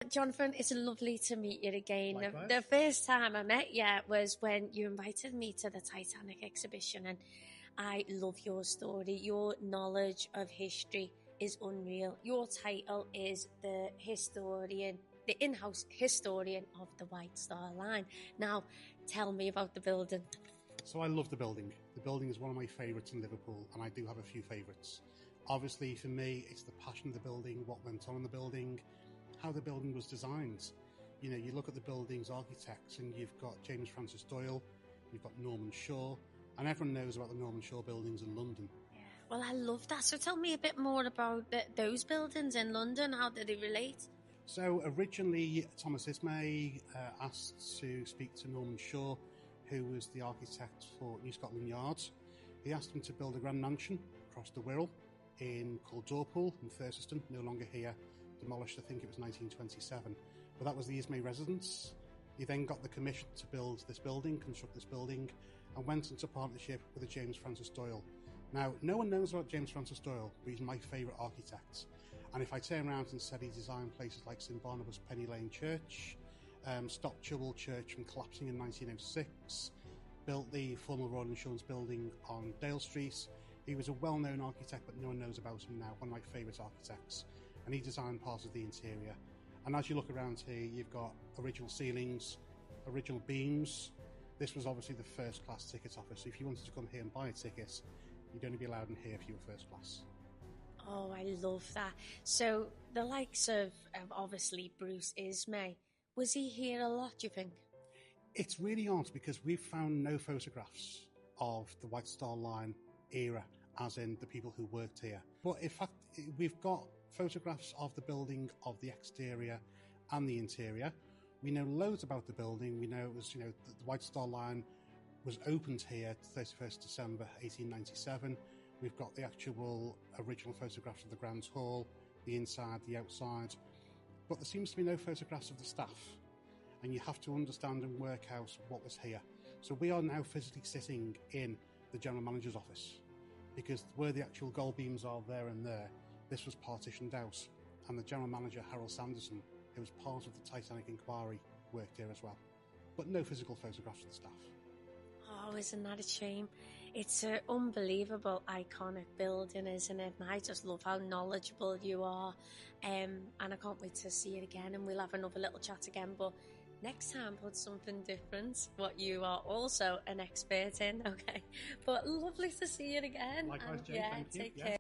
Jonathan, it's lovely to meet you again. Likewise. The first time I met you was when you invited me to the Titanic exhibition, and I love your story. Your knowledge of history is unreal. Your title is the in-house historian of the White Star Line. Now, tell me about the building. So I love the building. The building is one of my favourites in Liverpool, and I do have a few favourites. Obviously, for me, it's the passion of the building, what went on in the building, how the building was designed. You know, you look at the building's architects and you've got James Francis Doyle, you've got Norman Shaw, and everyone knows about the Norman Shaw buildings in London. Yeah, well, I love that. So tell me a bit more about those buildings in London. How did they relate? So originally, Thomas Ismay asked to speak to Norman Shaw, who was the architect for New Scotland Yard. He asked him to build a grand mansion across the Wirral called Dorpool in Thurston, no longer here, demolished, I think it was 1927. But that was the Ismay residence. He then got the commission to build this building, construct this building, and went into partnership with a James Francis Doyle. Now, no one knows about James Francis Doyle, but he's my favourite architect. And if I turn around and said he designed places like St Barnabas Penny Lane Church, stopped Chubble Church from collapsing in 1906, built the former Royal Insurance building on Dale Street. He was a well-known architect, but no one knows about him now, one of my favourite architects. And he designed part of the interior. And as you look around here, you've got original ceilings, original beams. This was obviously the first class ticket office. So if you wanted to come here and buy a ticket, you'd only be allowed in here if you were first class. Oh, I love that. So the likes of obviously Bruce Ismay, was he here a lot, do you think? It's really odd because we've found no photographs of the White Star Line era, as in the people who worked here. But in fact, we've got photographs of the building, of the exterior and the interior. We know loads about the building. We know it was, the White Star Line was opened here 31st December 1897. We've got the actual original photographs of the Grand Hall, the inside, the outside. But there seems to be no photographs of the staff. And you have to understand and work out what was here. So we are now physically sitting in the General Manager's office, because where the actual gold beams are there and there, this was partitioned out. And the General Manager, Harold Sanderson, who was part of the Titanic inquiry, worked here as well. But no physical photographs of the staff. Oh, isn't that a shame? It's an unbelievable, iconic building, isn't it? And I just love how knowledgeable you are. And I can't wait to see it again, and we'll have another little chat again. But next time, put something different, what you are also an expert in, okay? But lovely to see you again. Likewise, and Jane, thank you. Take care.